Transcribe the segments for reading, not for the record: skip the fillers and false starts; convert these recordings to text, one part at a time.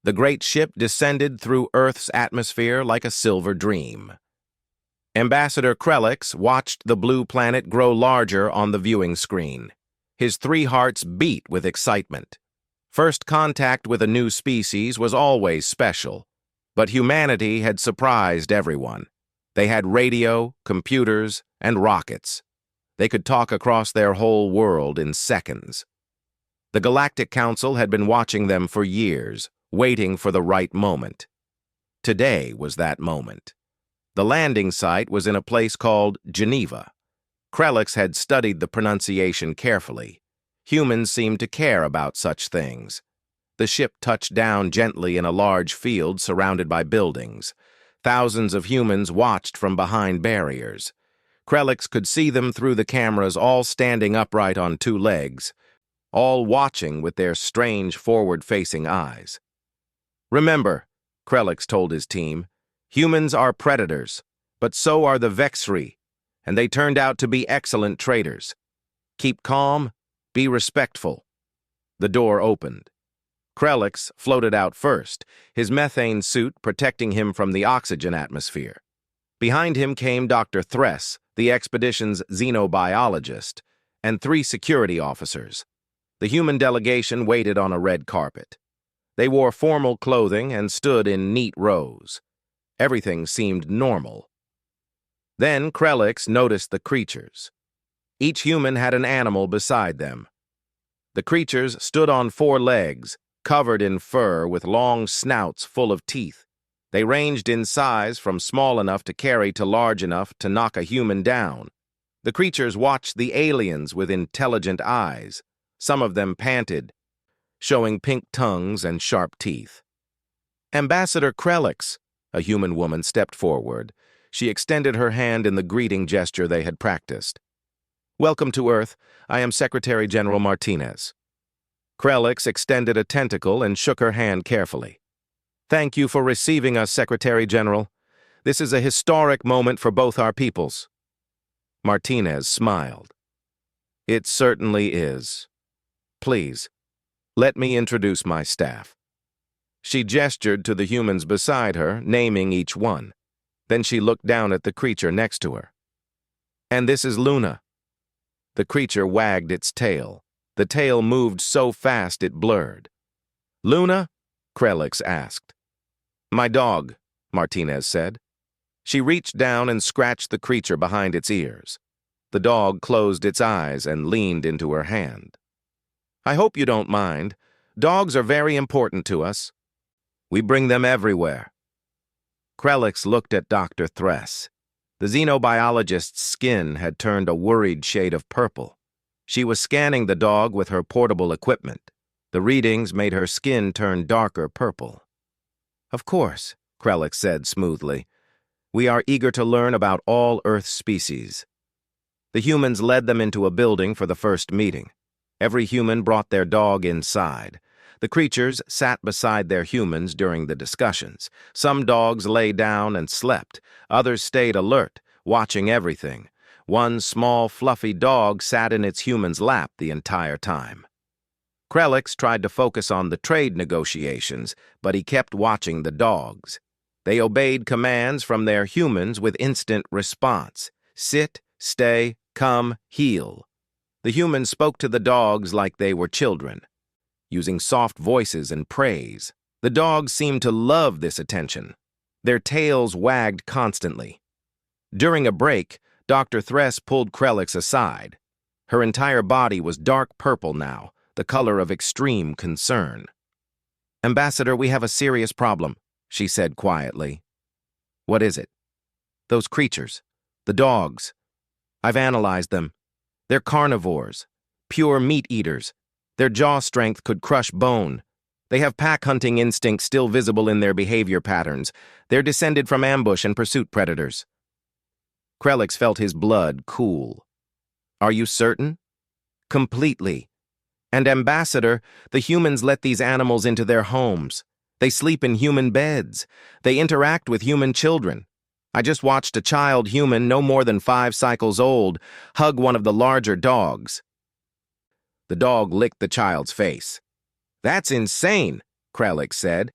The great ship descended through Earth's atmosphere like a silver dream. Ambassador Krelix watched the blue planet grow larger on the viewing screen. His 3 hearts beat with excitement. First contact with a new species was always special, but humanity had surprised everyone. They had radio, computers, and rockets. They could talk across their whole world in seconds. The Galactic Council had been watching them for years, waiting for the right moment. Today was that moment. The landing site was in a place called Geneva. Krelix had studied the pronunciation carefully. Humans seemed to care about such things. The ship touched down gently in a large field surrounded by buildings. Thousands of humans watched from behind barriers. Krelix could see them through the cameras, all standing upright on 2 legs, all watching with their strange forward-facing eyes. "Remember," Krelix told his team, "humans are predators, but so are the Vexri, and they turned out to be excellent traders. Keep calm, be respectful." The door opened. Krelix floated out first, his methane suit protecting him from the oxygen atmosphere. Behind him came Dr. Thress, the expedition's xenobiologist, and 3 security officers. The human delegation waited on a red carpet. They wore formal clothing and stood in neat rows. Everything seemed normal. Then Krelix noticed the creatures. Each human had an animal beside them. The creatures stood on 4 legs, covered in fur with long snouts full of teeth. They ranged in size from small enough to carry to large enough to knock a human down. The creatures watched the aliens with intelligent eyes. Some of them panted, showing pink tongues and sharp teeth. "Ambassador Krelix," a human woman stepped forward. She extended her hand in the greeting gesture they had practiced. "Welcome to Earth. I am Secretary General Martinez." Krelix extended a tentacle and shook her hand carefully. "Thank you for receiving us, Secretary General. This is a historic moment for both our peoples." Martinez smiled. "It certainly is. Please, let me introduce my staff." She gestured to the humans beside her, naming each one. Then she looked down at the creature next to her. "And this is Luna." The creature wagged its tail. The tail moved so fast it blurred. "Luna?" Krelix asked. "My dog," Martinez said. She reached down and scratched the creature behind its ears. The dog closed its eyes and leaned into her hand. "I hope you don't mind. Dogs are very important to us. We bring them everywhere." Krelix looked at Dr. Thress. The xenobiologist's skin had turned a worried shade of purple. She was scanning the dog with her portable equipment. The readings made her skin turn darker purple. "Of course," Krelix said smoothly. "We are eager to learn about all Earth species." The humans led them into a building for the first meeting. Every human brought their dog inside. The creatures sat beside their humans during the discussions. Some dogs lay down and slept. Others stayed alert, watching everything. One small, fluffy dog sat in its human's lap the entire time. Krelix tried to focus on the trade negotiations, but he kept watching the dogs. They obeyed commands from their humans with instant response. Sit, stay, come, heal. The humans spoke to the dogs like they were children, using soft voices and praise. The dogs seemed to love this attention. Their tails wagged constantly. During a break, Dr. Thress pulled Krelix aside. Her entire body was dark purple now, the color of extreme concern. "Ambassador, we have a serious problem," she said quietly. "What is it?" "Those creatures. The dogs. I've analyzed them. They're carnivores, pure meat eaters. Their jaw strength could crush bone. They have pack-hunting instincts still visible in their behavior patterns. They're descended from ambush and pursuit predators." Krelix felt his blood cool. "Are you certain?" "Completely. And Ambassador, the humans let these animals into their homes. They sleep in human beds. They interact with human children. I just watched a child human, no more than 5 cycles old, hug one of the larger dogs." The dog licked the child's face. "That's insane," Krelix said.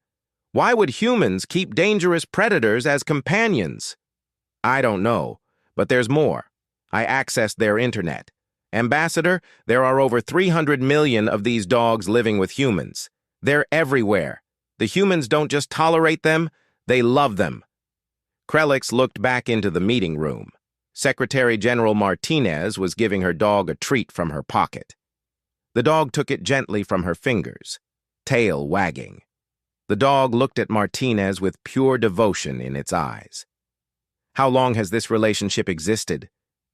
Why would humans keep dangerous predators as companions? I don't know, but there's more. I accessed their internet. Ambassador, there are over 300 million of these dogs living with humans. They're everywhere. The humans don't just tolerate them, they love them. Krelix looked back into the meeting room. Secretary General Martinez was giving her dog a treat from her pocket. The dog took it gently from her fingers, tail wagging. The dog looked at Martinez with pure devotion in its eyes. How long has this relationship existed?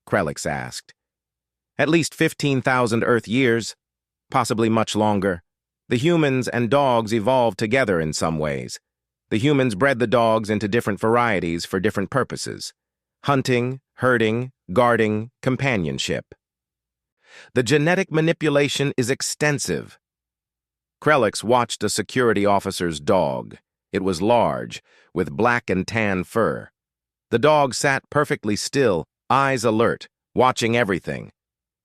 Krelix asked. At least 15,000 Earth years, possibly much longer. The humans and dogs evolved together in some ways. The humans bred the dogs into different varieties for different purposes: hunting, herding, guarding, companionship. The genetic manipulation is extensive. Krelix watched a security officer's dog. It was large, with black and tan fur. The dog sat perfectly still, eyes alert, watching everything.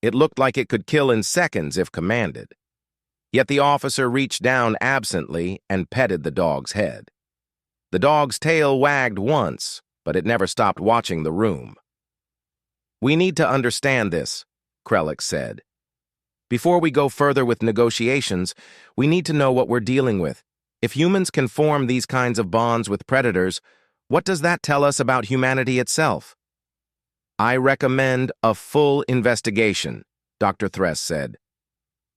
It looked like it could kill in seconds if commanded. Yet the officer reached down absently and petted the dog's head. The dog's tail wagged once, but it never stopped watching the room. "We need to understand this," Krelix said. "Before we go further with negotiations, we need to know what we're dealing with. If humans can form these kinds of bonds with predators, what does that tell us about humanity itself?" "I recommend a full investigation," Dr. Thress said.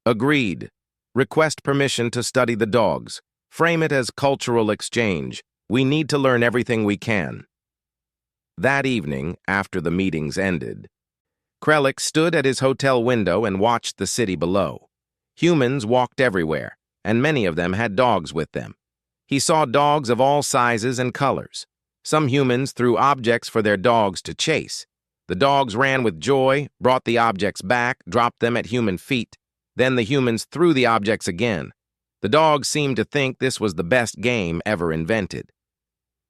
"Agreed. Request permission to study the dogs. Frame it as cultural exchange. We need to learn everything we can." That evening, after the meetings ended, Krelix stood at his hotel window and watched the city below. Humans walked everywhere, and many of them had dogs with them. He saw dogs of all sizes and colors. Some humans threw objects for their dogs to chase. The dogs ran with joy, brought the objects back, dropped them at human feet. Then the humans threw the objects again. The dogs seemed to think this was the best game ever invented.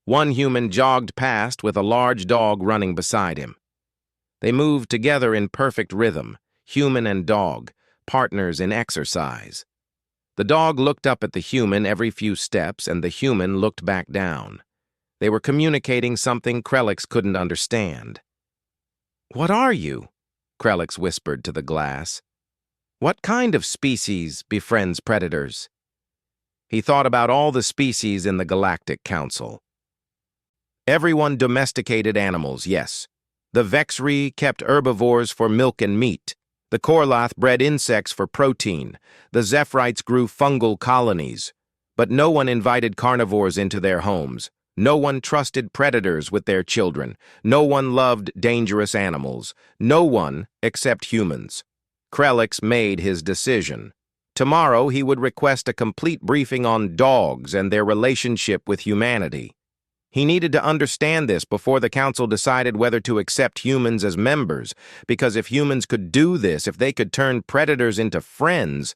One human jogged past with a large dog running beside him. They moved together in perfect rhythm, human and dog, partners in exercise. The dog looked up at the human every few steps, and the human looked back down. They were communicating something Krelix couldn't understand. "What are you?" Krelix whispered to the glass. "What kind of species befriends predators?" He thought about all the species in the Galactic Council. Everyone domesticated animals, yes. The Vexri kept herbivores for milk and meat. The Korlath bred insects for protein. The Zephrites grew fungal colonies. But no one invited carnivores into their homes. No one trusted predators with their children. No one loved dangerous animals. No one except humans. Krelix made his decision. Tomorrow he would request a complete briefing on dogs and their relationship with humanity. He needed to understand this before the council decided whether to accept humans as members, because if humans could do this, if they could turn predators into friends,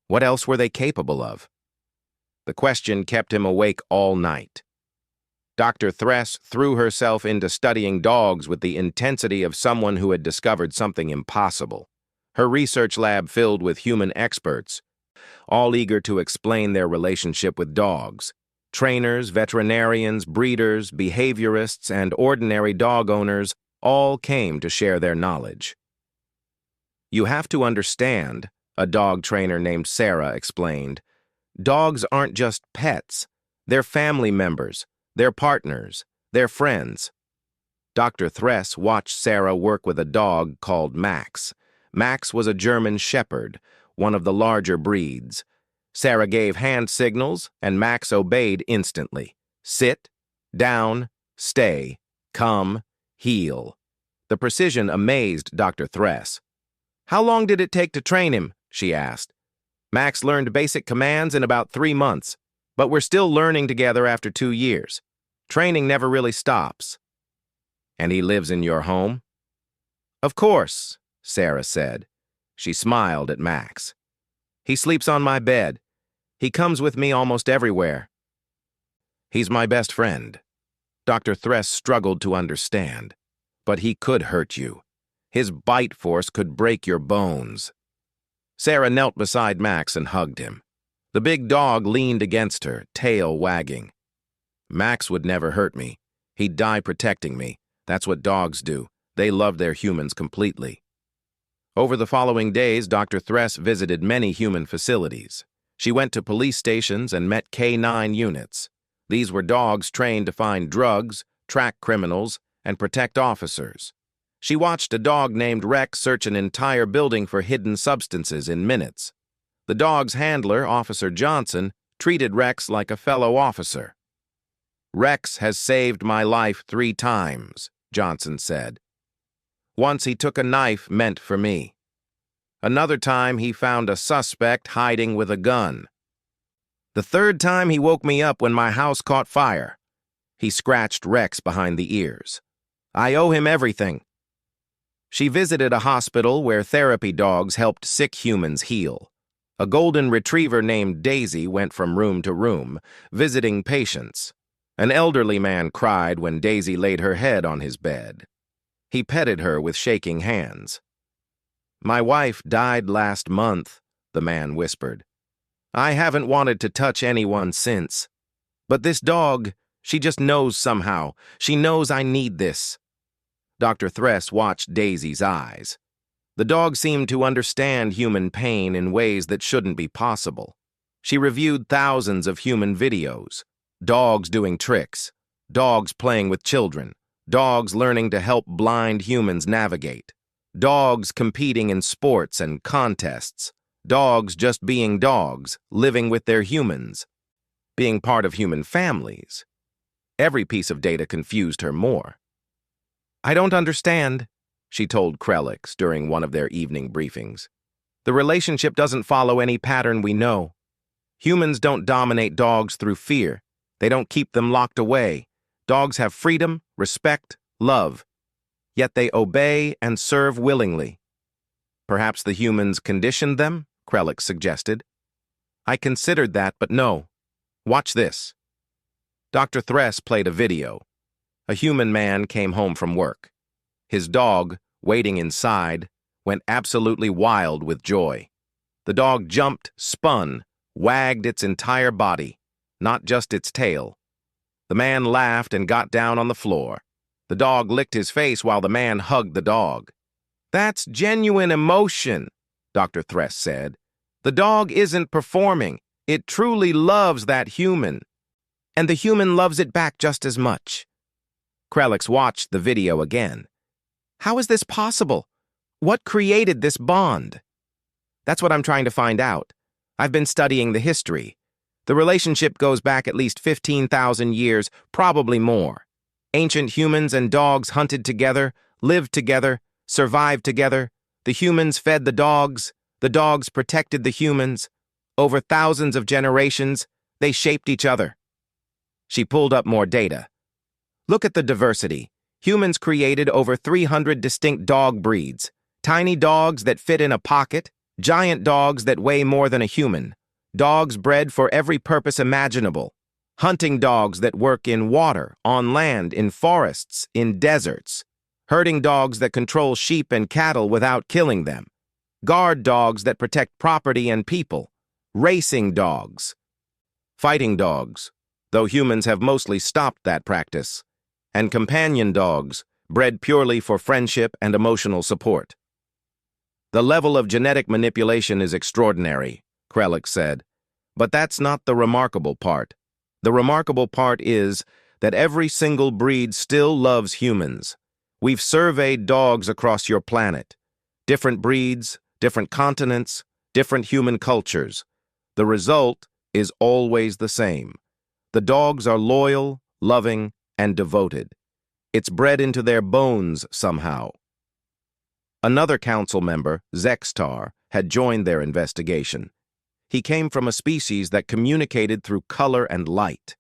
what else were they capable of? The question kept him awake all night. Dr. Thress threw herself into studying dogs with the intensity of someone who had discovered something impossible. Her research lab filled with human experts, all eager to explain their relationship with dogs. Trainers, veterinarians, breeders, behaviorists, and ordinary dog owners all came to share their knowledge. "You have to understand," a dog trainer named Sarah explained, "dogs aren't just pets. They're family members. They're partners. They're friends." Dr. Thress watched Sarah work with a dog called Max. Max was a German shepherd, one of the larger breeds. Sarah gave hand signals, and Max obeyed instantly. Sit, down, stay, come, heel. The precision amazed Dr. Thress. "How long did it take to train him?" she asked. "Max learned basic commands in about 3 months, but we're still learning together after 2 years. Training never really stops." "And he lives in your home?" "Of course," Sarah said. She smiled at Max. "He sleeps on my bed. He comes with me almost everywhere." "He's my best friend." Dr. Thress struggled to understand. "But he could hurt you. His bite force could break your bones." Sarah knelt beside Max and hugged him. The big dog leaned against her, tail wagging. Max would never hurt me. He'd die protecting me. That's what dogs do. They love their humans completely. Over the following days, Dr. Thress visited many human facilities. She went to police stations and met K9 units. These were dogs trained to find drugs, track criminals, and protect officers. She watched a dog named Rex search an entire building for hidden substances in minutes. The dog's handler, Officer Johnson, treated Rex like a fellow officer. "Rex has saved my life 3 times, Johnson said. Once he took a knife meant for me. Another time he found a suspect hiding with a gun. The 3rd time he woke me up when my house caught fire." He scratched Rex behind the ears. "I owe him everything." She visited a hospital where therapy dogs helped sick humans heal. A golden retriever named Daisy went from room to room, visiting patients. An elderly man cried when Daisy laid her head on his bed. He petted her with shaking hands. "My wife died last month," the man whispered. "I haven't wanted to touch anyone since. But this dog, she just knows somehow. She knows I need this." Dr. Thress watched Daisy's eyes. The dog seemed to understand human pain in ways that shouldn't be possible. She reviewed thousands of human videos. Dogs doing tricks. Dogs playing with children. Dogs learning to help blind humans navigate. Dogs competing in sports and contests. Dogs just being dogs, living with their humans. Being part of human families. Every piece of data confused her more. "I don't understand," she told Krelix during one of their evening briefings. "The relationship doesn't follow any pattern we know. Humans don't dominate dogs through fear. They don't keep them locked away. Dogs have freedom, respect, love. Yet they obey and serve willingly." "Perhaps the humans conditioned them?" Krelix suggested. "I considered that, but no. Watch this." Dr. Thress played a video. A human man came home from work. His dog, waiting inside, went absolutely wild with joy. The dog jumped, spun, wagged its entire body, not just its tail. The man laughed and got down on the floor. The dog licked his face while the man hugged the dog. "That's genuine emotion," Dr. Thress said. "The dog isn't performing. It truly loves that human. And the human loves it back just as much." Krelix watched the video again. "How is this possible? What created this bond?" "That's what I'm trying to find out. I've been studying the history. The relationship goes back at least 15,000 years, probably more. Ancient humans and dogs hunted together, lived together, survived together. The humans fed the dogs protected the humans. Over thousands of generations, they shaped each other." She pulled up more data. "Look at the diversity. Humans created over 300 distinct dog breeds. Tiny dogs that fit in a pocket, giant dogs that weigh more than a human. Dogs bred for every purpose imaginable. Hunting dogs that work in water, on land, in forests, in deserts. Herding dogs that control sheep and cattle without killing them. Guard dogs that protect property and people. Racing dogs. Fighting dogs, though humans have mostly stopped that practice. And companion dogs, bred purely for friendship and emotional support." "The level of genetic manipulation is extraordinary," Krelix said. "But that's not the remarkable part. The remarkable part is that every single breed still loves humans. We've surveyed dogs across your planet. Different breeds, different continents, different human cultures. The result is always the same. The dogs are loyal, loving, and devoted. It's bred into their bones somehow." Another council member, Zextar, had joined their investigation. He came from a species that communicated through color and light.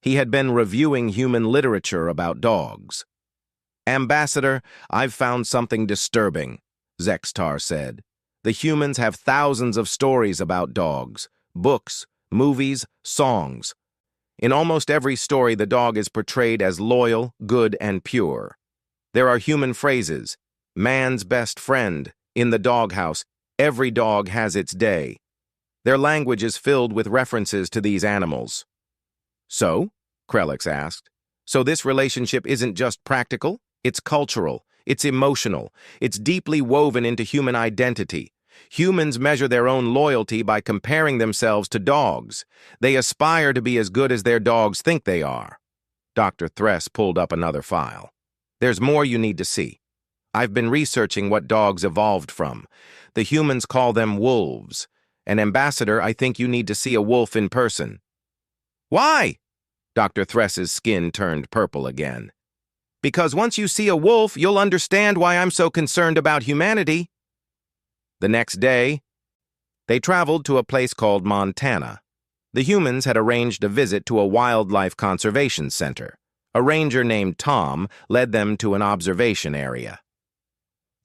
He had been reviewing human literature about dogs. "Ambassador, I've found something disturbing," Zextar said. "The humans have thousands of stories about dogs, books, movies, songs. In almost every story, the dog is portrayed as loyal, good, and pure. There are human phrases, man's best friend, in the doghouse, every dog has its day. Their language is filled with references to these animals. So? Krelix asked. So this relationship isn't just practical, it's cultural, it's emotional, it's deeply woven into human identity. Humans measure their own loyalty by comparing themselves to dogs. They aspire to be as good as their dogs think they are. Dr. Thress pulled up another file. There's more you need to see. I've been researching what dogs evolved from. The humans call them wolves. And Ambassador, I think you need to see a wolf in person. Why? Dr. Thress's skin turned purple again. Because once you see a wolf, you'll understand why I'm so concerned about humanity. The next day, they traveled to a place called Montana. The humans had arranged a visit to a wildlife conservation center. A ranger named Tom led them to an observation area.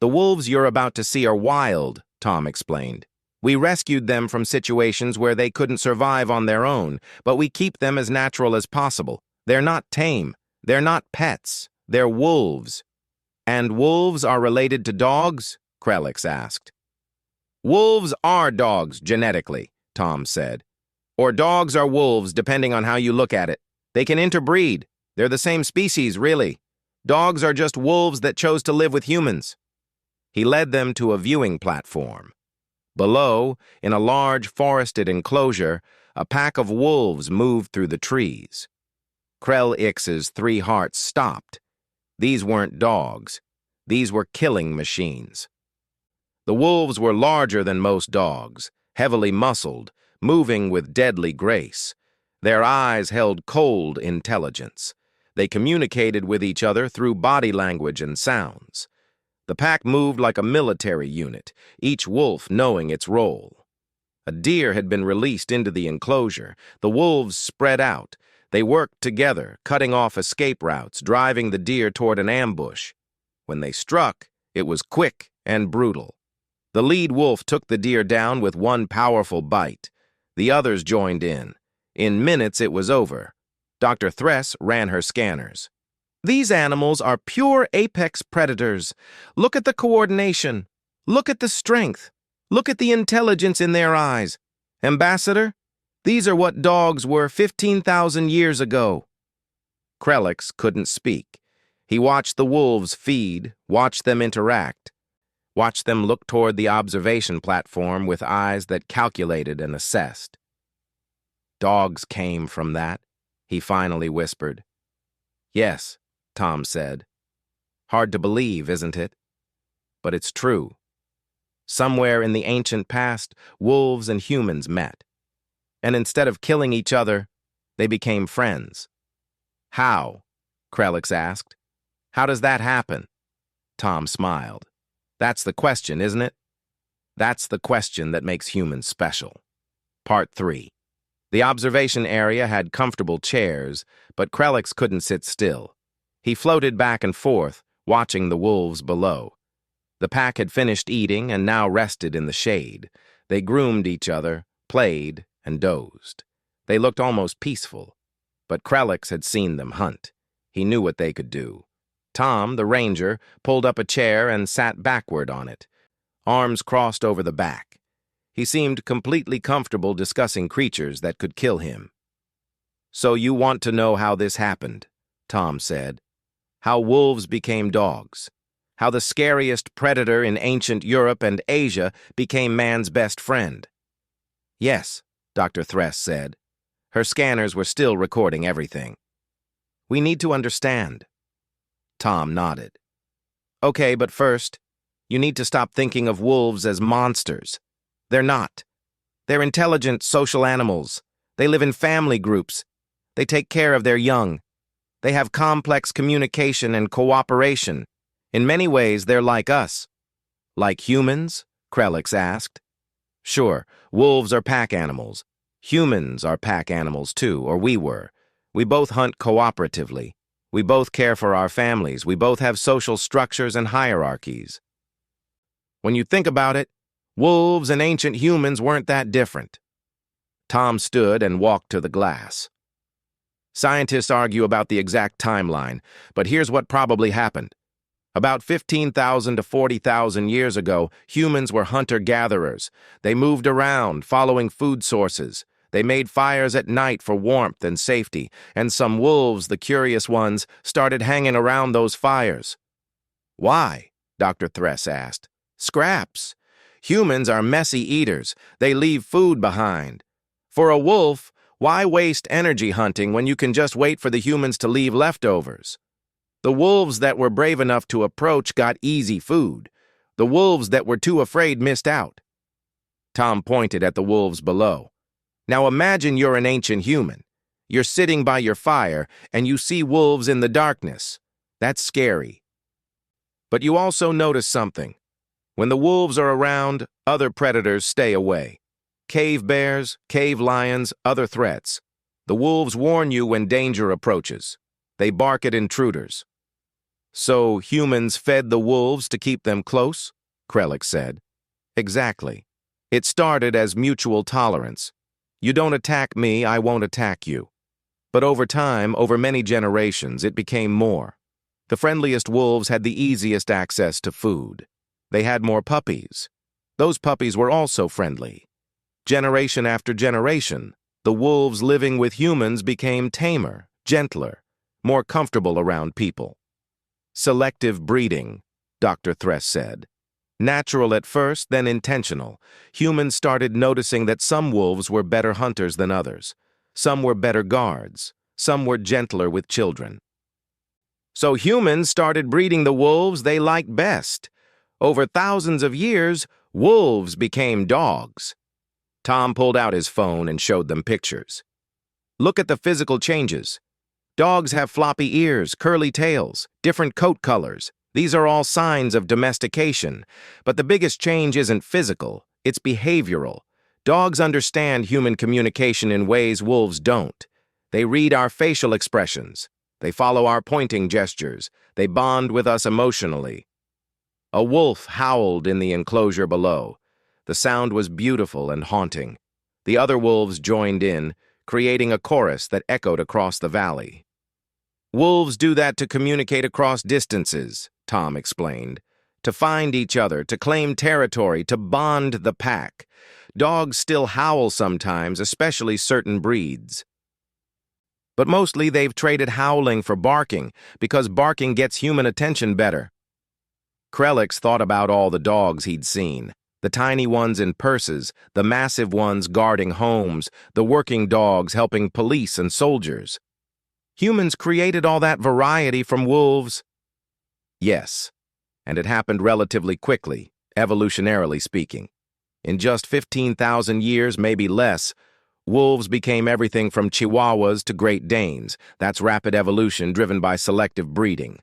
The wolves you're about to see are wild, Tom explained. We rescued them from situations where they couldn't survive on their own, but we keep them as natural as possible. They're not tame. They're not pets. They're wolves. And wolves are related to dogs? Krelix asked. Wolves are dogs, genetically, Tom said. Or dogs are wolves, depending on how you look at it. They can interbreed. They're the same species, really. Dogs are just wolves that chose to live with humans. He led them to a viewing platform. Below, in a large forested enclosure, a pack of wolves moved through the trees. Krell-Ix's 3 hearts stopped. These weren't dogs. These were killing machines. The wolves were larger than most dogs, heavily muscled, moving with deadly grace. Their eyes held cold intelligence. They communicated with each other through body language and sounds. The pack moved like a military unit, each wolf knowing its role. A deer had been released into the enclosure. The wolves spread out. They worked together, cutting off escape routes, driving the deer toward an ambush. When they struck, it was quick and brutal. The lead wolf took the deer down with one powerful bite. The others joined in. In minutes, it was over. Dr. Thress ran her scanners. These animals are pure apex predators. Look at the coordination. Look at the strength. Look at the intelligence in their eyes. Ambassador, these are what dogs were 15,000 years ago. Krelix couldn't speak. He watched the wolves feed, watched them interact, watched them look toward the observation platform with eyes that calculated and assessed. Dogs came from that, he finally whispered. Yes, Tom said. Hard to believe, isn't it? But it's true. Somewhere in the ancient past, wolves and humans met. And instead of killing each other, they became friends. How? Krelix asked. How does that happen? Tom smiled. That's the question, isn't it? That's the question that makes humans special. Part 3. The observation area had comfortable chairs, but Krelix couldn't sit still. He floated back and forth, watching the wolves below. The pack had finished eating and now rested in the shade. They groomed each other, played, and dozed. They looked almost peaceful. But Krelix had seen them hunt. He knew what they could do. Tom, the ranger, pulled up a chair and sat backward on it, arms crossed over the back. He seemed completely comfortable discussing creatures that could kill him. So you want to know how this happened, Tom said. How wolves became dogs. How the scariest predator in ancient Europe and Asia became man's best friend. Yes, Dr. Thress said. Her scanners were still recording everything. We need to understand. Tom nodded. Okay, but first, you need to stop thinking of wolves as monsters. They're not. They're intelligent social animals. They live in family groups. They take care of their young. They have complex communication and cooperation. In many ways, they're like us. Like humans? Krelix asked. Sure, wolves are pack animals. Humans are pack animals too, or we were. We both hunt cooperatively. We both care for our families. We both have social structures and hierarchies. When you think about it, wolves and ancient humans weren't that different. Tom stood and walked to the glass. Scientists argue about the exact timeline, but here's what probably happened. About 15,000 to 40,000 years ago, humans were hunter-gatherers. They moved around, following food sources. They made fires at night for warmth and safety, and some wolves, the curious ones, started hanging around those fires. Why? Dr. Thress asked. Scraps. Humans are messy eaters. They leave food behind. For a wolf, why waste energy hunting when you can just wait for the humans to leave leftovers? The wolves that were brave enough to approach got easy food. The wolves that were too afraid missed out. Tom pointed at the wolves below. Now imagine you're an ancient human. You're sitting by your fire, and you see wolves in the darkness. That's scary. But you also notice something. When the wolves are around, other predators stay away. Cave bears, cave lions, other threats. The wolves warn you when danger approaches. They bark at intruders. So humans fed the wolves to keep them close? Krellick said. Exactly. It started as mutual tolerance. You don't attack me, I won't attack you. But over time, over many generations, it became more. The friendliest wolves had the easiest access to food. They had more puppies. Those puppies were also friendly. Generation after generation, the wolves living with humans became tamer, gentler, more comfortable around people. Selective breeding, Dr. Thress said. Natural at first, then intentional. Humans started noticing that some wolves were better hunters than others. Some were better guards. Some were gentler with children. So humans started breeding the wolves they liked best. Over thousands of years, wolves became dogs. Tom pulled out his phone and showed them pictures. Look at the physical changes. Dogs have floppy ears, curly tails, different coat colors. These are all signs of domestication. But the biggest change isn't physical, it's behavioral. Dogs understand human communication in ways wolves don't. They read our facial expressions. They follow our pointing gestures. They bond with us emotionally. A wolf howled in the enclosure below. The sound was beautiful and haunting. The other wolves joined in, creating a chorus that echoed across the valley. Wolves do that to communicate across distances, Tom explained. To find each other, to claim territory, to bond the pack. Dogs still howl sometimes, especially certain breeds. But mostly they've traded howling for barking, because barking gets human attention better. Krellick thought about all the dogs he'd seen. The tiny ones in purses, the massive ones guarding homes, the working dogs helping police and soldiers. Humans created all that variety from wolves. Yes, and it happened relatively quickly, evolutionarily speaking. In just 15,000 years, maybe less, wolves became everything from Chihuahuas to Great Danes. That's rapid evolution driven by selective breeding.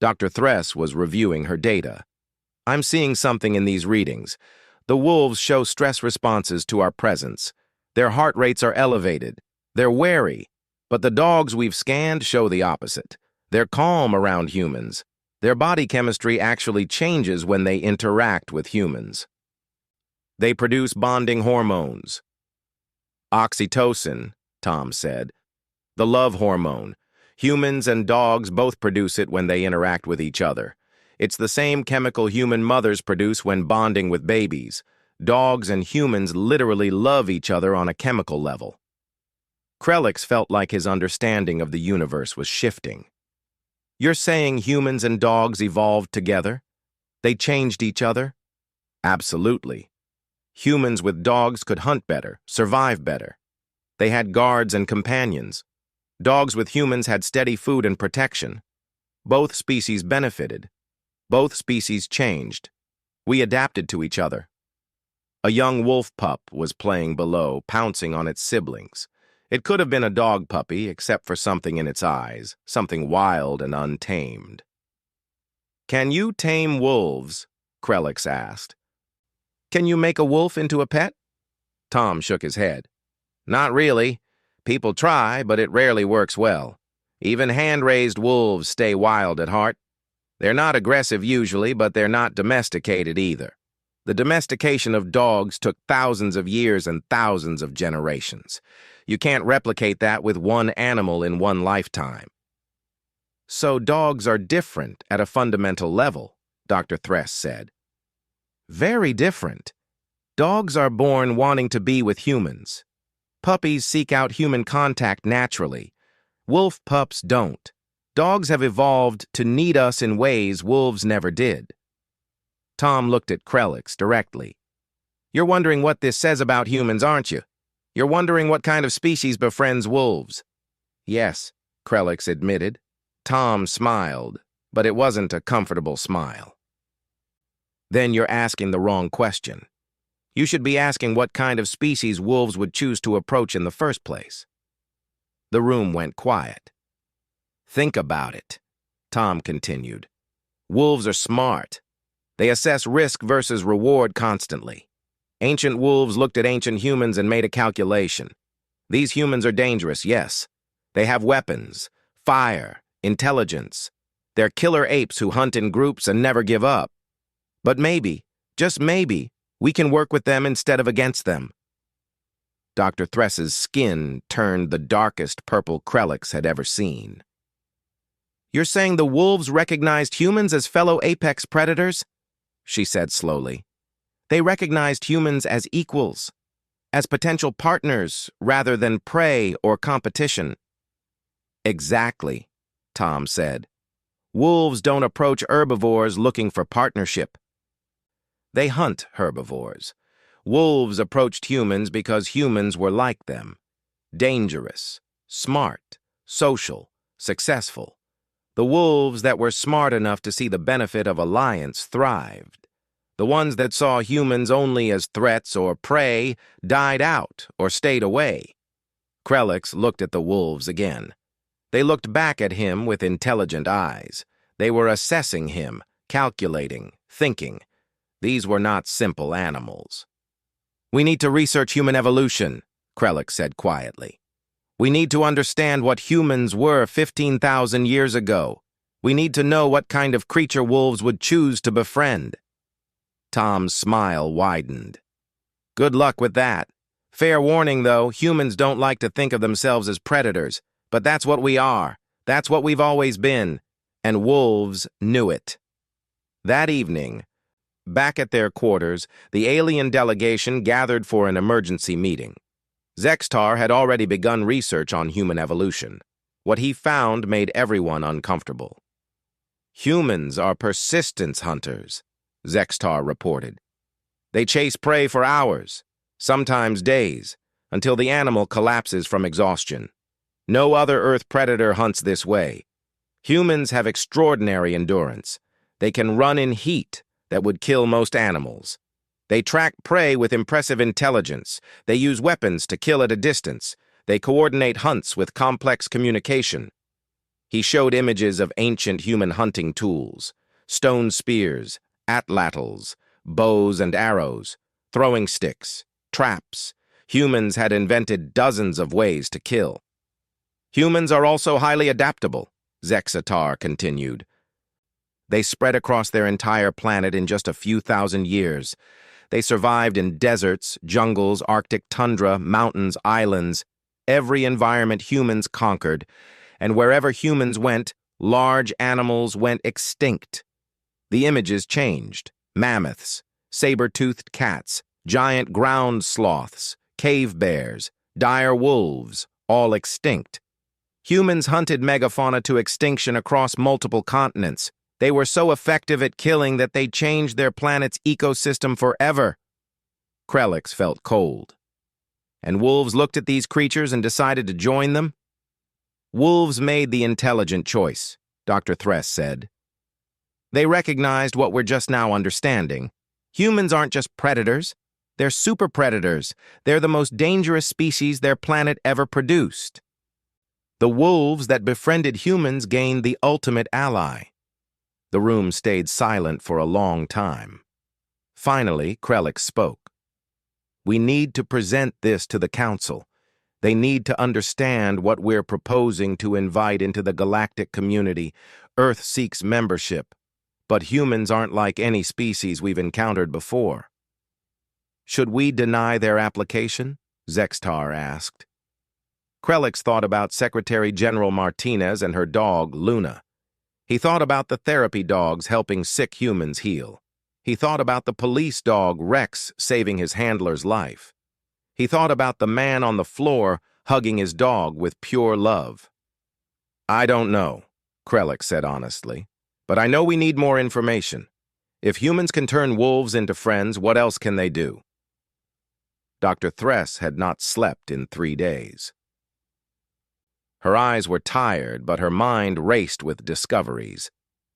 Dr. Thress was reviewing her data. I'm seeing something in these readings. The wolves show stress responses to our presence. Their heart rates are elevated. They're wary. But the dogs we've scanned show the opposite. They're calm around humans. Their body chemistry actually changes when they interact with humans. They produce bonding hormones. Oxytocin, Tom said. The love hormone. Humans and dogs both produce it when they interact with each other. It's the same chemical human mothers produce when bonding with babies. Dogs and humans literally love each other on a chemical level. Krellick felt like his understanding of the universe was shifting. You're saying humans and dogs evolved together? They changed each other? Absolutely. Humans with dogs could hunt better, survive better. They had guards and companions. Dogs with humans had steady food and protection. Both species benefited. Both species changed. We adapted to each other. A young wolf pup was playing below, pouncing on its siblings. It could have been a dog puppy, except for something in its eyes, something wild and untamed. Can you tame wolves? Krellick asked. Can you make a wolf into a pet? Tom shook his head. Not really. People try, but it rarely works well. Even hand-raised wolves stay wild at heart. They're not aggressive usually, but they're not domesticated either. The domestication of dogs took thousands of years and thousands of generations. You can't replicate that with one animal in one lifetime. So dogs are different at a fundamental level, Dr. Thress said. Very different. Dogs are born wanting to be with humans. Puppies seek out human contact naturally. Wolf pups don't. Dogs have evolved to need us in ways wolves never did. Tom looked at Krelix directly. You're wondering what this says about humans, aren't you? You're wondering what kind of species befriends wolves. Yes, Krelix admitted. Tom smiled, but it wasn't a comfortable smile. Then you're asking the wrong question. You should be asking what kind of species wolves would choose to approach in the first place. The room went quiet. Think about it, Tom continued. Wolves are smart. They assess risk versus reward constantly. Ancient wolves looked at ancient humans and made a calculation. These humans are dangerous, yes. They have weapons, fire, intelligence. They're killer apes who hunt in groups and never give up. But maybe, just maybe, we can work with them instead of against them. Dr. Thress's skin turned the darkest purple Krelix had ever seen. You're saying the wolves recognized humans as fellow apex predators? She said slowly. They recognized humans as equals, as potential partners rather than prey or competition. Exactly, Tom said. Wolves don't approach herbivores looking for partnership. They hunt herbivores. Wolves approached humans because humans were like them. Dangerous, smart, social, successful. The wolves that were smart enough to see the benefit of alliance thrived. The ones that saw humans only as threats or prey died out or stayed away. Krelix looked at the wolves again. They looked back at him with intelligent eyes. They were assessing him, calculating, thinking. These were not simple animals. We need to research human evolution, Krelix said quietly. We need to understand what humans were 15,000 years ago. We need to know what kind of creature wolves would choose to befriend. Tom's smile widened. Good luck with that. Fair warning, though, humans don't like to think of themselves as predators, but that's what we are. That's what we've always been. And wolves knew it. That evening, back at their quarters, the alien delegation gathered for an emergency meeting. Zextar had already begun research on human evolution. What he found made everyone uncomfortable. Humans are persistence hunters, Zextar reported. They chase prey for hours, sometimes days, until the animal collapses from exhaustion. No other Earth predator hunts this way. Humans have extraordinary endurance. They can run in heat that would kill most animals. They track prey with impressive intelligence. They use weapons to kill at a distance. They coordinate hunts with complex communication. He showed images of ancient human hunting tools, stone spears, atlatls, bows and arrows, throwing sticks, traps. Humans had invented dozens of ways to kill. Humans are also highly adaptable, Zextar continued. They spread across their entire planet in just a few thousand years. They survived in deserts, jungles, Arctic tundra, mountains, islands, every environment humans conquered, and wherever humans went, large animals went extinct. The images changed. Mammoths, saber-toothed cats, giant ground sloths, cave bears, dire wolves, all extinct. Humans hunted megafauna to extinction across multiple continents. They were so effective at killing that they changed their planet's ecosystem forever. Krelix felt cold. And wolves looked at these creatures and decided to join them? Wolves made the intelligent choice, Dr. Thress said. They recognized what we're just now understanding. Humans aren't just predators. They're super predators. They're the most dangerous species their planet ever produced. The wolves that befriended humans gained the ultimate ally. The room stayed silent for a long time. Finally, Krelix spoke. We need to present this to the Council. They need to understand what we're proposing to invite into the galactic community. Earth seeks membership, but humans aren't like any species we've encountered before. Should we deny their application? Zextar asked. Krelix thought about Secretary General Martinez and her dog, Luna. He thought about the therapy dogs helping sick humans heal. He thought about the police dog Rex saving his handler's life. He thought about the man on the floor hugging his dog with pure love. "I don't know," Krellick said honestly, "but I know we need more information. If humans can turn wolves into friends, what else can they do?" Dr. Thress had not slept in 3 days. Her eyes were tired, but her mind raced with discoveries.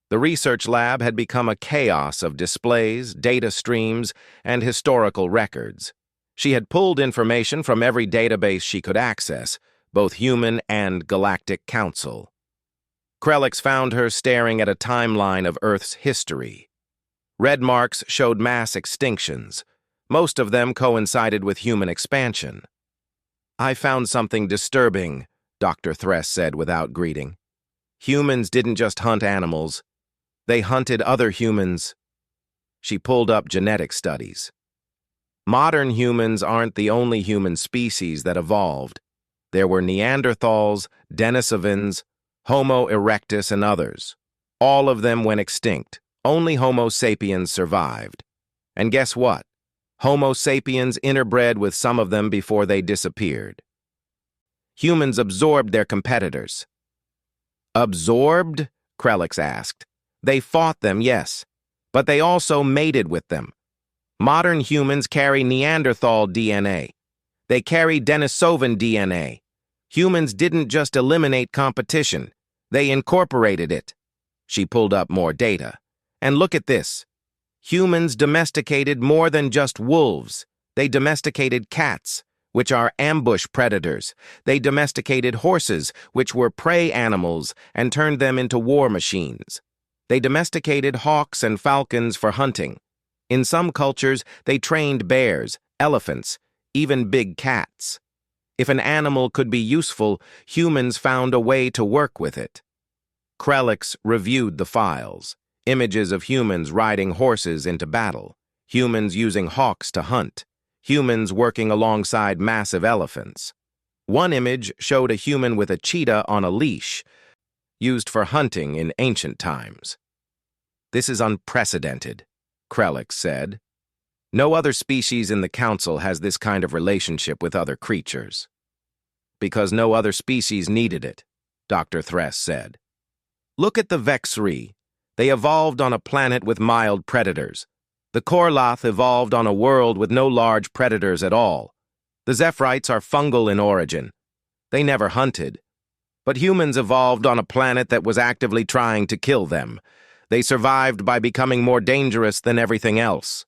The research lab had become a chaos of displays, data streams, and historical records. She had pulled information from every database she could access, both human and Galactic Council. Krellick found her staring at a timeline of Earth's history. Red marks showed mass extinctions. Most of them coincided with human expansion. "I found something disturbing," Dr. Thress said without greeting. "Humans didn't just hunt animals. They hunted other humans." She pulled up genetic studies. Modern humans aren't the only human species that evolved. There were Neanderthals, Denisovans, Homo erectus, and others. All of them went extinct. Only Homo sapiens survived. And guess what? Homo sapiens interbred with some of them before they disappeared. Humans absorbed their competitors. "Absorbed?" Krellick asked. "They fought them, yes, but they also mated with them. Modern humans carry Neanderthal DNA. They carry Denisovan DNA. Humans didn't just eliminate competition, they incorporated it." She pulled up more data. "And look at this. Humans domesticated more than just wolves. They domesticated cats, which are ambush predators. They domesticated horses, which were prey animals, and turned them into war machines. They domesticated hawks and falcons for hunting. In some cultures, they trained bears, elephants, even big cats. If an animal could be useful, humans found a way to work with it." Krellick reviewed the files. Images of humans riding horses into battle, humans using hawks to hunt, humans working alongside massive elephants. One image showed a human with a cheetah on a leash, used for hunting in ancient times. "This is unprecedented," Krellick said. "No other species in the Council has this kind of relationship with other creatures." "Because no other species needed it," Dr. Thress said. "Look at the Vexri. They evolved on a planet with mild predators. The Korlath evolved on a world with no large predators at all. The Zephrites are fungal in origin. They never hunted. But humans evolved on a planet that was actively trying to kill them. They survived by becoming more dangerous than everything else."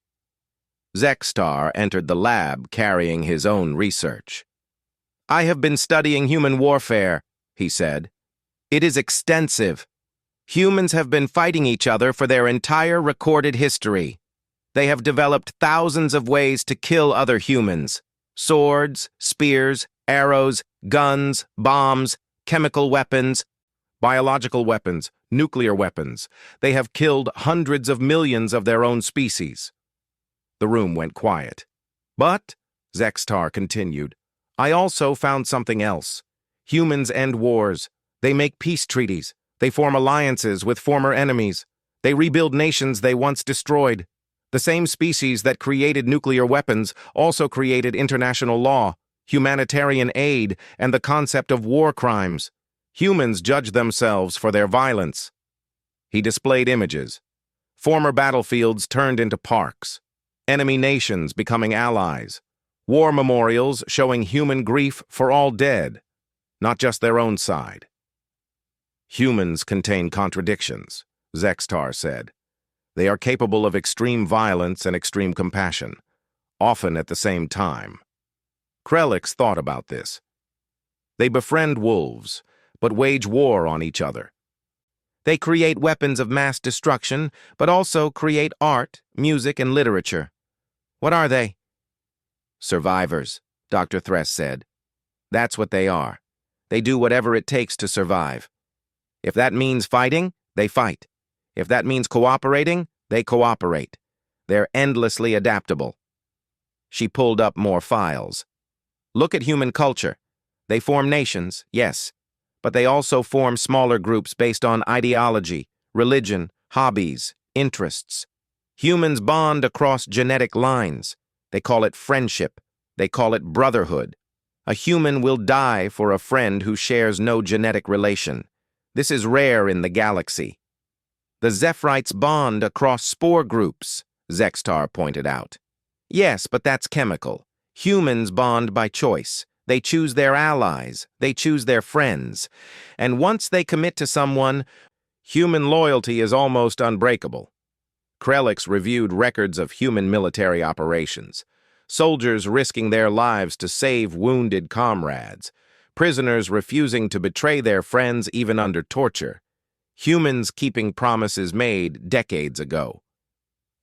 Zextar entered the lab carrying his own research. "I have been studying human warfare," he said. "It is extensive. Humans have been fighting each other for their entire recorded history. They have developed thousands of ways to kill other humans. Swords, spears, arrows, guns, bombs, chemical weapons, biological weapons, nuclear weapons. They have killed hundreds of millions of their own species." The room went quiet. "But," Zextar continued, "I also found something else. Humans end wars. They make peace treaties. They form alliances with former enemies. They rebuild nations they once destroyed. The same species that created nuclear weapons also created international law, humanitarian aid, and the concept of war crimes. Humans judge themselves for their violence." He displayed images. Former battlefields turned into parks. Enemy nations becoming allies. War memorials showing human grief for all dead, not just their own side. "Humans contain contradictions," Zextar said. "They are capable of extreme violence and extreme compassion, often at the same time." Krellick thought about this. "They befriend wolves, but wage war on each other. They create weapons of mass destruction, but also create art, music, and literature. What are they?" "Survivors," Dr. Thress said. "That's what they are. They do whatever it takes to survive. If that means fighting, they fight. If that means cooperating, they cooperate. They're endlessly adaptable." She pulled up more files. "Look at human culture. They form nations, yes, But they also form smaller groups based on ideology, religion, hobbies, interests. Humans bond across genetic lines. They call it friendship. They call it brotherhood. A human will die for a friend who shares no genetic relation. This is rare in the galaxy. The Zephyrites bond across spore groups, Zextar pointed out. Yes, but that's chemical. Humans bond by choice. They choose their allies. They choose their friends. And once they commit to someone, human loyalty is almost unbreakable. Krelix reviewed records of human military operations. Soldiers risking their lives to save wounded comrades. Prisoners refusing to betray their friends even under torture. Humans keeping promises made decades ago.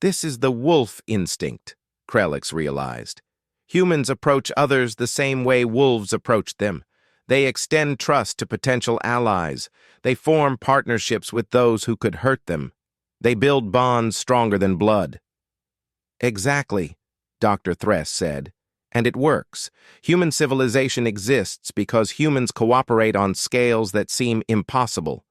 This is the wolf instinct, Krelix realized. Humans approach others the same way wolves approach them. They extend trust to potential allies. They form partnerships with those who could hurt them. They build bonds stronger than blood. Exactly, Dr. Thress said. And it works. Human civilization exists because humans cooperate on scales that seem impossible.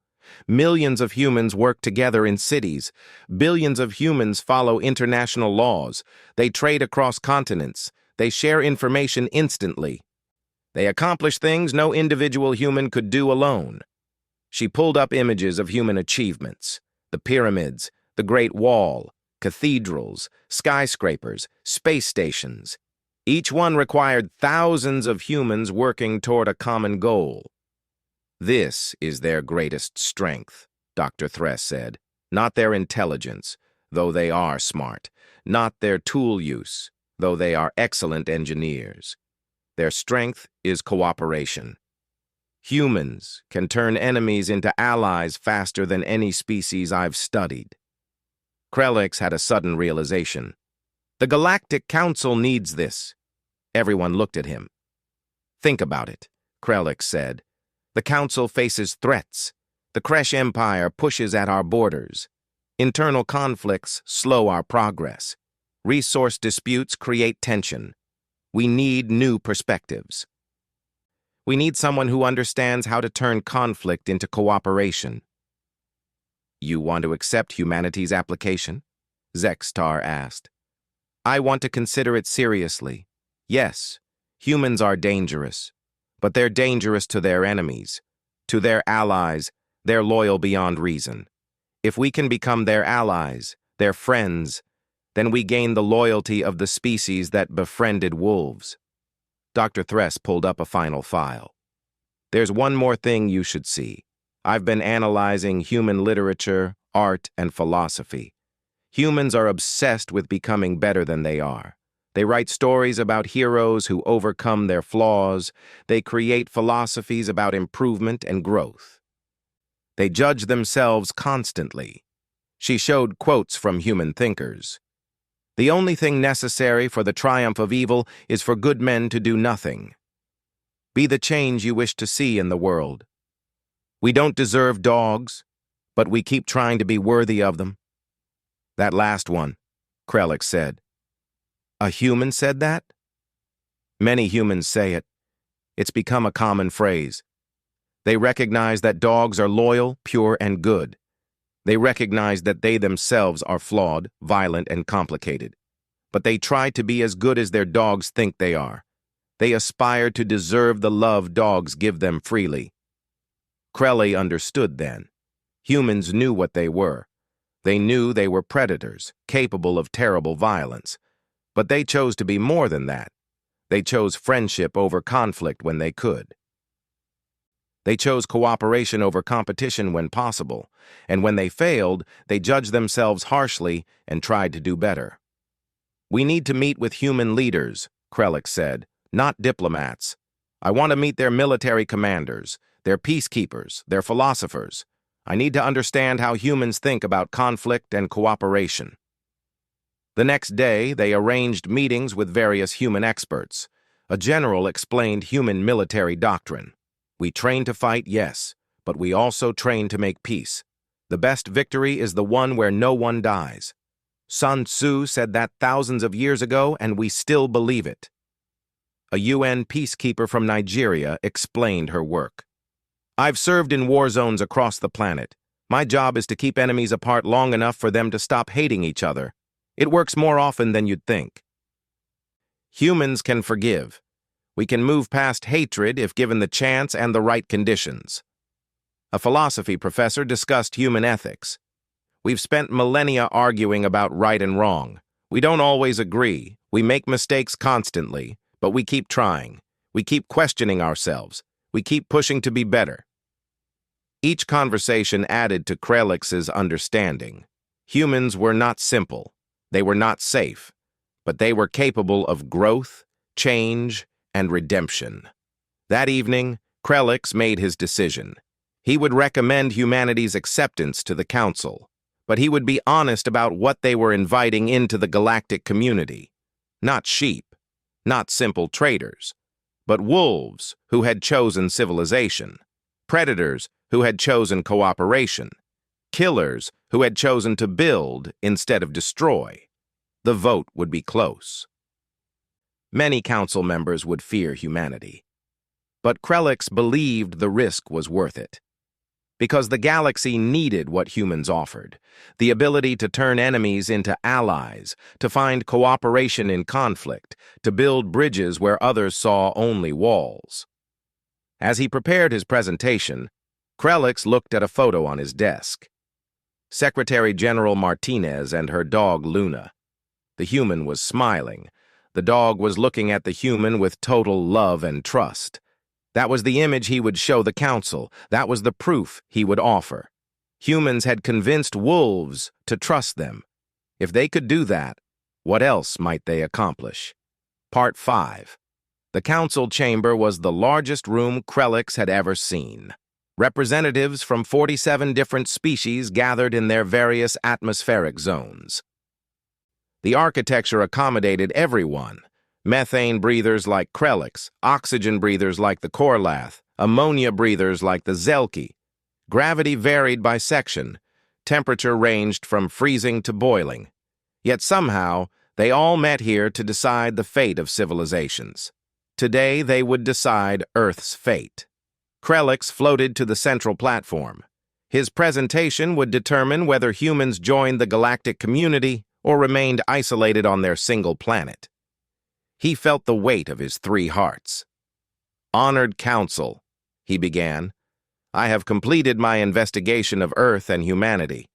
Millions of humans work together in cities. Billions of humans follow international laws. They trade across continents. They share information instantly. They accomplish things no individual human could do alone. She pulled up images of human achievements. The pyramids, the Great Wall, cathedrals, skyscrapers, space stations. Each one required thousands of humans working toward a common goal. This is their greatest strength, Dr. Thress said. Not their intelligence, though they are smart. Not their tool use, though they are excellent engineers. Their strength is cooperation. Humans can turn enemies into allies faster than any species I've studied. Krelix had a sudden realization. The Galactic Council needs this. Everyone looked at him. Think about it, Krelix said. The Council faces threats. The Kresh Empire pushes at our borders. Internal conflicts slow our progress. Resource disputes create tension. We need new perspectives. We need someone who understands how to turn conflict into cooperation. You want to accept humanity's application? Zextar asked. I want to consider it seriously. Yes, humans are dangerous, but they're dangerous to their enemies. To their allies, they're loyal beyond reason. If we can become their allies, their friends, then we gain the loyalty of the species that befriended wolves. Dr. Thress pulled up a final file. There's one more thing you should see. I've been analyzing human literature, art, and philosophy. Humans are obsessed with becoming better than they are. They write stories about heroes who overcome their flaws. They create philosophies about improvement and growth. They judge themselves constantly. She showed quotes from human thinkers. The only thing necessary for the triumph of evil is for good men to do nothing. Be the change you wish to see in the world. We don't deserve dogs, but we keep trying to be worthy of them. That last one, Krelix said. A human said that? Many humans say it. It's become a common phrase. They recognize that dogs are loyal, pure, and good. They recognize that they themselves are flawed, violent, and complicated. But they try to be as good as their dogs think they are. They aspire to deserve the love dogs give them freely. Krelly understood then. Humans knew what they were. They knew they were predators, capable of terrible violence. But they chose to be more than that. They chose friendship over conflict when they could. They chose cooperation over competition when possible, and when they failed, they judged themselves harshly and tried to do better. We need to meet with human leaders, Krelix said, not diplomats. I want to meet their military commanders, their peacekeepers, their philosophers. I need to understand how humans think about conflict and cooperation. The next day, they arranged meetings with various human experts. A general explained human military doctrine. We train to fight, yes, but we also train to make peace. The best victory is the one where no one dies. Sun Tzu said that thousands of years ago, and we still believe it. A UN peacekeeper from Nigeria explained her work. I've served in war zones across the planet. My job is to keep enemies apart long enough for them to stop hating each other. It works more often than you'd think. Humans can forgive. We can move past hatred if given the chance and the right conditions. A philosophy professor discussed human ethics. We've spent millennia arguing about right and wrong. We don't always agree. We make mistakes constantly, but we keep trying. We keep questioning ourselves. We keep pushing to be better. Each conversation added to Krelix's understanding. Humans were not simple. They were not safe, but they were capable of growth, change, and redemption. That evening, Krelix made his decision. He would recommend humanity's acceptance to the Council, but he would be honest about what they were inviting into the galactic community. Not sheep, not simple traders, but wolves who had chosen civilization, predators who had chosen cooperation, killers who had chosen to build instead of destroy. The vote would be close. Many council members would fear humanity, but Krelix believed the risk was worth it. Because the galaxy needed what humans offered, the ability to turn enemies into allies, to find cooperation in conflict, to build bridges where others saw only walls. As he prepared his presentation, Krelix looked at a photo on his desk. Secretary General Martinez and her dog Luna. The human was smiling. The dog was looking at the human with total love and trust. That was the image he would show the council. That was the proof he would offer. Humans had convinced wolves to trust them. If they could do that, what else might they accomplish? Part 5. The council chamber was the largest room Krelix had ever seen. Representatives from 47 different species gathered in their various atmospheric zones. The architecture accommodated everyone. Methane breathers like Krelix, oxygen breathers like the Korlath, ammonia breathers like the Zelki. Gravity varied by section. Temperature ranged from freezing to boiling. Yet somehow, they all met here to decide the fate of civilizations. Today, they would decide Earth's fate. Krelix floated to the central platform. His presentation would determine whether humans joined the galactic community or remained isolated on their single planet. He felt the weight of his 3 hearts. "Honored Council," he began, "I have completed my investigation of Earth and humanity.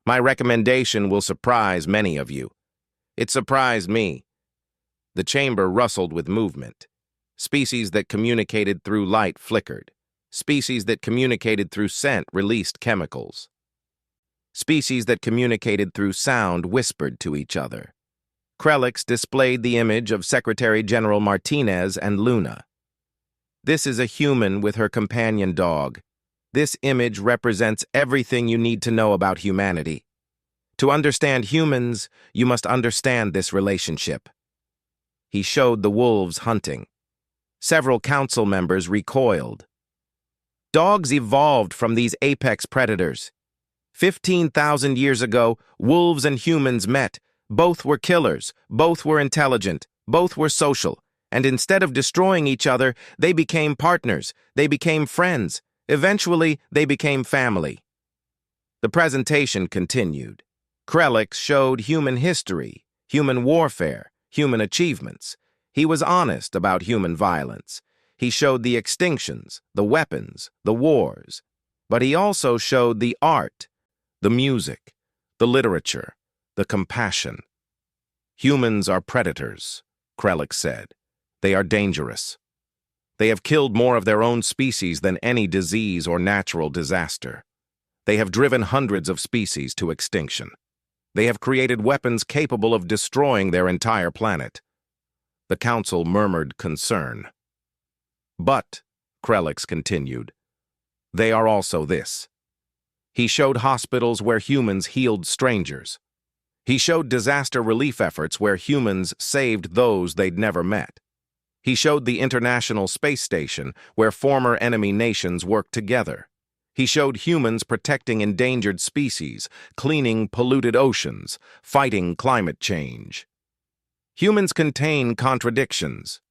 My recommendation will surprise many of you. It surprised me." The chamber rustled with movement. Species that communicated through light flickered. Species that communicated through scent released chemicals. Species that communicated through sound whispered to each other. Krelix displayed the image of Secretary General Martinez and Luna. This is a human with her companion dog. This image represents everything you need to know about humanity. To understand humans, you must understand this relationship. He showed the wolves hunting. Several council members recoiled. Dogs evolved from these apex predators. 15,000 years ago, wolves and humans met. Both were killers, both were intelligent, both were social, and instead of destroying each other, they became partners, they became friends, eventually they became family. The presentation continued. Krelix showed human history, human warfare, human achievements. He was honest about human violence. He showed the extinctions, the weapons, the wars. But he also showed the art, the music, the literature, the compassion. "Humans are predators," Krelix said. "They are dangerous. They have killed more of their own species than any disease or natural disaster. They have driven hundreds of species to extinction. They have created weapons capable of destroying their entire planet." The council murmured concern. "But," Krelix continued, "they are also this." He showed hospitals where humans healed strangers. He showed disaster relief efforts where humans saved those they'd never met. He showed the International Space Station where former enemy nations worked together. He showed humans protecting endangered species, cleaning polluted oceans, fighting climate change. Humans contain contradictions.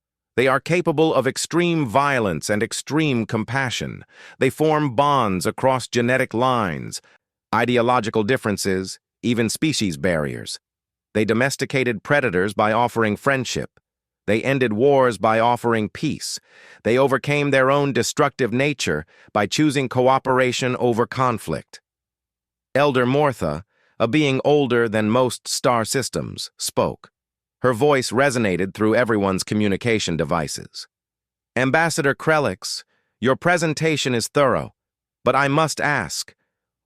They are capable of extreme violence and extreme compassion. They form bonds across genetic lines, ideological differences, even species barriers. They domesticated predators by offering friendship. They ended wars by offering peace. They overcame their own destructive nature by choosing cooperation over conflict. Elder Mortha, a being older than most star systems, spoke. Her voice resonated through everyone's communication devices. Ambassador Krelix, your presentation is thorough, but I must ask,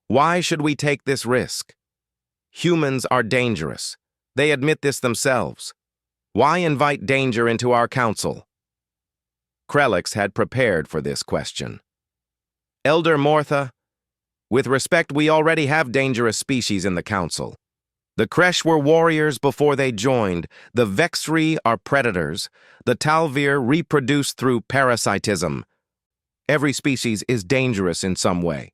why should we take this risk? Humans are dangerous. They admit this themselves. Why invite danger into our council? Krelix had prepared for this question. Elder Mortha, with respect, we already have dangerous species in the council. The Kresh were warriors before they joined. The Vexri are predators. The Talvir reproduce through parasitism. Every species is dangerous in some way.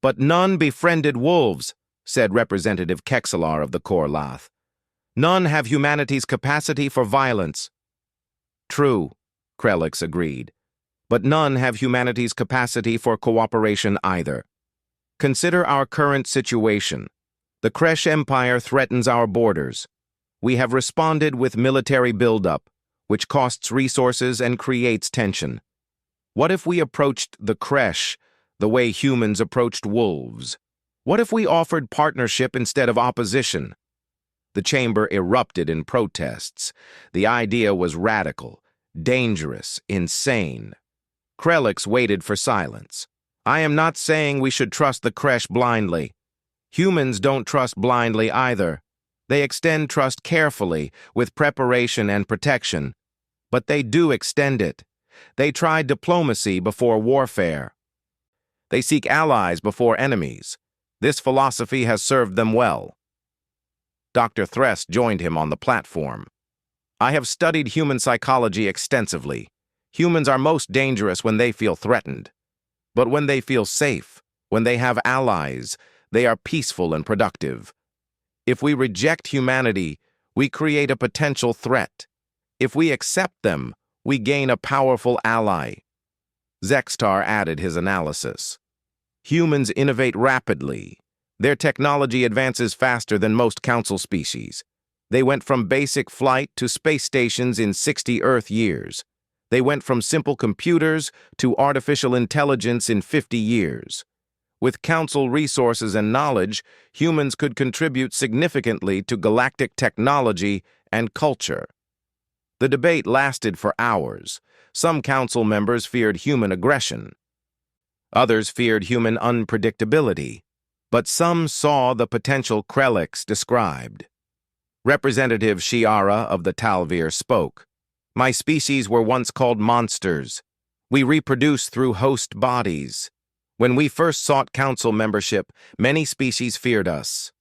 But none befriended wolves, said Representative Kexelar of the Korlath. None have humanity's capacity for violence. True, Krelix agreed. But none have humanity's capacity for cooperation either. Consider our current situation. The Kresh Empire threatens our borders. We have responded with military buildup, which costs resources and creates tension. What if we approached the Kresh the way humans approached wolves? What if we offered partnership instead of opposition? The chamber erupted in protests. The idea was radical, dangerous, insane. Krelix waited for silence. I am not saying we should trust the Kresh blindly. Humans don't trust blindly either. They extend trust carefully, with preparation and protection. But they do extend it. They try diplomacy before warfare. They seek allies before enemies. This philosophy has served them well. Dr. Threst joined him on the platform. I have studied human psychology extensively. Humans are most dangerous when they feel threatened. But when they feel safe, when they have allies, they are peaceful and productive. If we reject humanity, we create a potential threat. If we accept them, we gain a powerful ally. Zextar added his analysis. Humans innovate rapidly. Their technology advances faster than most council species. They went from basic flight to space stations in 60 Earth years. They went from simple computers to artificial intelligence in 50 years. With council resources and knowledge, humans could contribute significantly to galactic technology and culture. The debate lasted for hours. Some council members feared human aggression. Others feared human unpredictability. But some saw the potential Krelix described. Representative Shiara of the Talvir spoke. My species were once called monsters. We reproduce through host bodies. When we first sought council membership, many species feared us.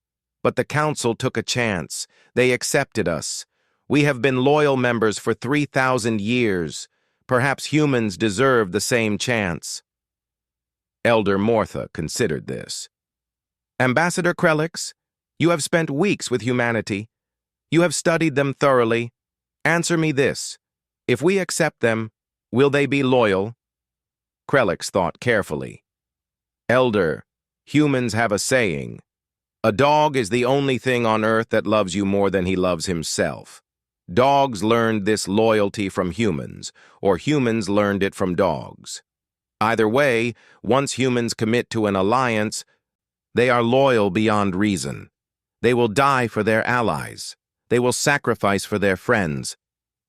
But the council took a chance. They accepted us. We have been loyal members for 3,000 years. Perhaps humans deserve the same chance. Elder Mortha considered this. Ambassador Krelix, you have spent weeks with humanity. You have studied them thoroughly. Answer me this. If we accept them, will they be loyal? Krelix thought carefully. Elder, humans have a saying. A dog is the only thing on earth that loves you more than he loves himself. Dogs learned this loyalty from humans, or humans learned it from dogs. Either way, once humans commit to an alliance, they are loyal beyond reason. They will die for their allies. They will sacrifice for their friends.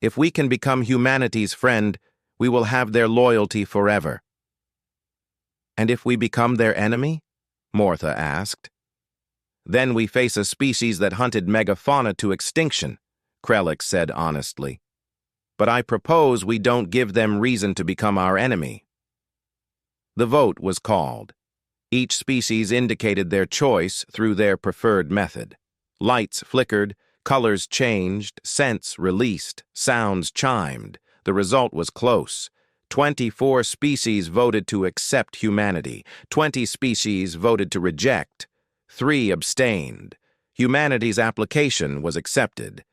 If we can become humanity's friend, we will have their loyalty forever. And if we become their enemy? Mortha asked. Then we face a species that hunted megafauna to extinction, Krelix said honestly. But I propose we don't give them reason to become our enemy. The vote was called. Each species indicated their choice through their preferred method. Lights flickered, colors changed, scents released, sounds chimed. The result was close. 24 species voted to accept humanity. 20 species voted to reject. 3 abstained. Humanity's application was accepted.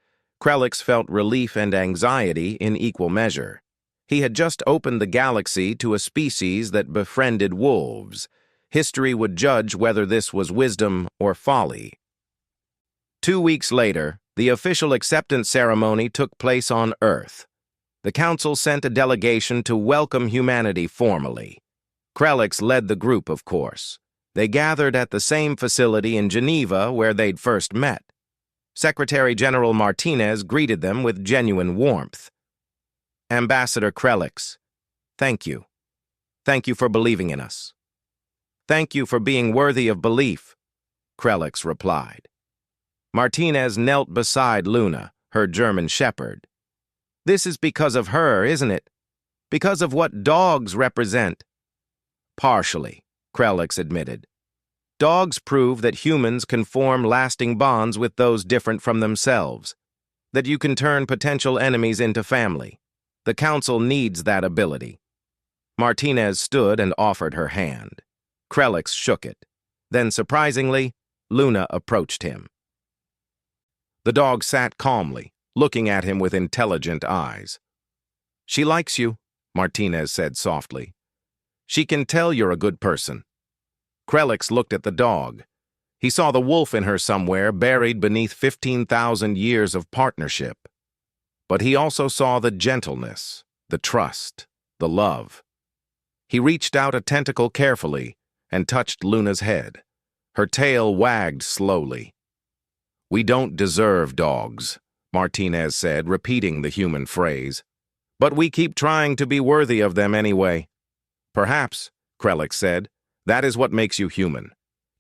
Krelix felt relief and anxiety in equal measure. He had just opened the galaxy to a species that befriended wolves. History would judge whether this was wisdom or folly. 2 weeks later, the official acceptance ceremony took place on Earth. The Council sent a delegation to welcome humanity formally. Krelix led the group, of course. They gathered at the same facility in Geneva where they'd first met. Secretary General Martinez greeted them with genuine warmth. Ambassador Krelix, thank you. Thank you for believing in us. Thank you for being worthy of belief, Krelix replied. Martinez knelt beside Luna, her German shepherd. This is because of her, isn't it? Because of what dogs represent. Partially, Krelix admitted. Dogs prove that humans can form lasting bonds with those different from themselves, that you can turn potential enemies into family. The Council needs that ability. Martinez stood and offered her hand. Krelix shook it. Then, surprisingly, Luna approached him. The dog sat calmly, looking at him with intelligent eyes. She likes you, Martinez said softly. She can tell you're a good person. Krelix looked at the dog. He saw the wolf in her somewhere, buried beneath 15,000 years of partnership. But he also saw the gentleness, the trust, the love. He reached out a tentacle carefully and touched Luna's head. Her tail wagged slowly. We don't deserve dogs, Martinez said, repeating the human phrase. But we keep trying to be worthy of them anyway. Perhaps, Krelix said, that is what makes you human.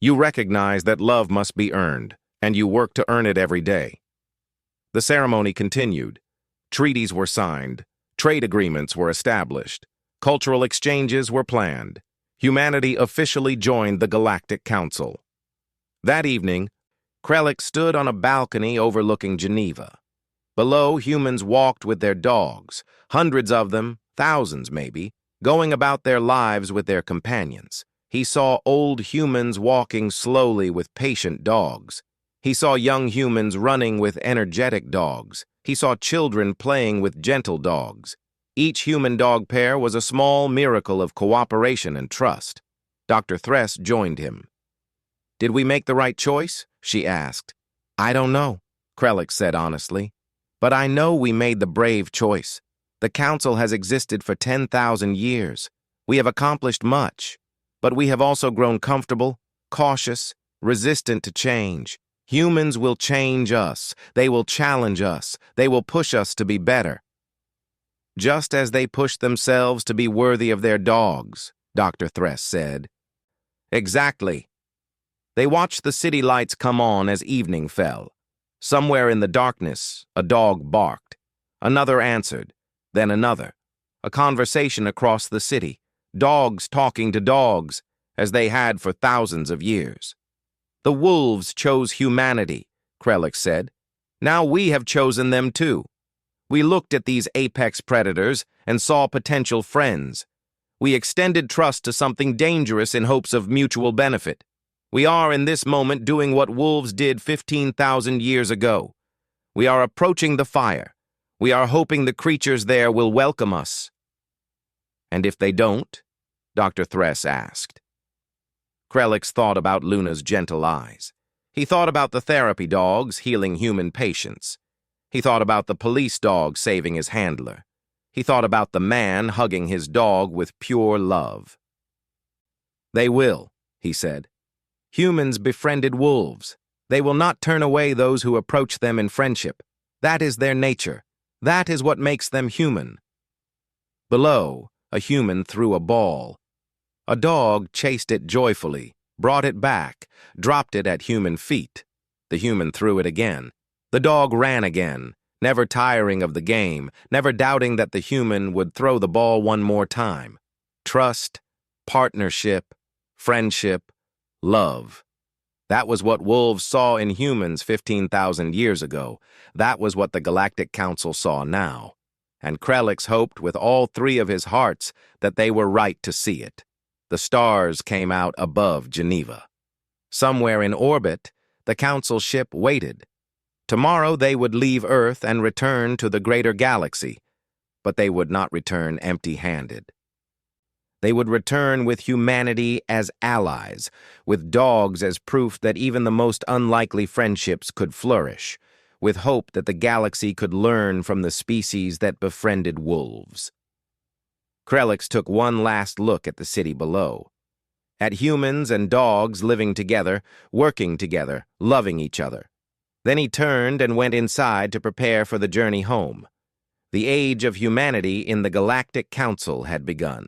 You recognize that love must be earned, and you work to earn it every day. The ceremony continued. Treaties were signed. Trade agreements were established. Cultural exchanges were planned. Humanity officially joined the Galactic Council. That evening, Krelix stood on a balcony overlooking Geneva. Below, humans walked with their dogs, hundreds of them, thousands maybe, going about their lives with their companions. He saw old humans walking slowly with patient dogs. He saw young humans running with energetic dogs. He saw children playing with gentle dogs. Each human-dog pair was a small miracle of cooperation and trust. Dr. Thress joined him. Did we make the right choice? She asked. I don't know, Krelix said honestly. But I know we made the brave choice. The Council has existed for 10,000 years. We have accomplished much. But we have also grown comfortable, cautious, resistant to change. Humans will change us. They will challenge us. They will push us to be better. Just as they push themselves to be worthy of their dogs, Dr. Thress said. Exactly. They watched the city lights come on as evening fell. Somewhere in the darkness, a dog barked. Another answered, then another. A conversation across the city. Dogs talking to dogs, as they had for thousands of years. The wolves chose humanity, Krelix said. Now we have chosen them too. We looked at these apex predators and saw potential friends. We extended trust to something dangerous in hopes of mutual benefit. We are in this moment doing what wolves did 15,000 years ago. We are approaching the fire. We are hoping the creatures there will welcome us. And if they don't? Dr. Thress asked. Krelix thought about Luna's gentle eyes. He thought about the therapy dogs healing human patients. He thought about the police dog saving his handler. He thought about the man hugging his dog with pure love. They will, he said. Humans befriended wolves. They will not turn away those who approach them in friendship. That is their nature. That is what makes them human. Below, a human threw a ball. A dog chased it joyfully, brought it back, dropped it at human feet. The human threw it again. The dog ran again, never tiring of the game, never doubting that the human would throw the ball one more time. Trust, partnership, friendship, love. That was what wolves saw in humans 15,000 years ago. That was what the Galactic Council saw now. And Krelix hoped with all three of his hearts that they were right to see it. The stars came out above Geneva. Somewhere in orbit, the Council ship waited. Tomorrow they would leave Earth and return to the greater galaxy, but they would not return empty-handed. They would return with humanity as allies, with dogs as proof that even the most unlikely friendships could flourish, with hope that the galaxy could learn from the species that befriended wolves. Krelix took one last look at the city below, at humans and dogs living together, working together, loving each other. Then he turned and went inside to prepare for the journey home. The age of humanity in the Galactic Council had begun.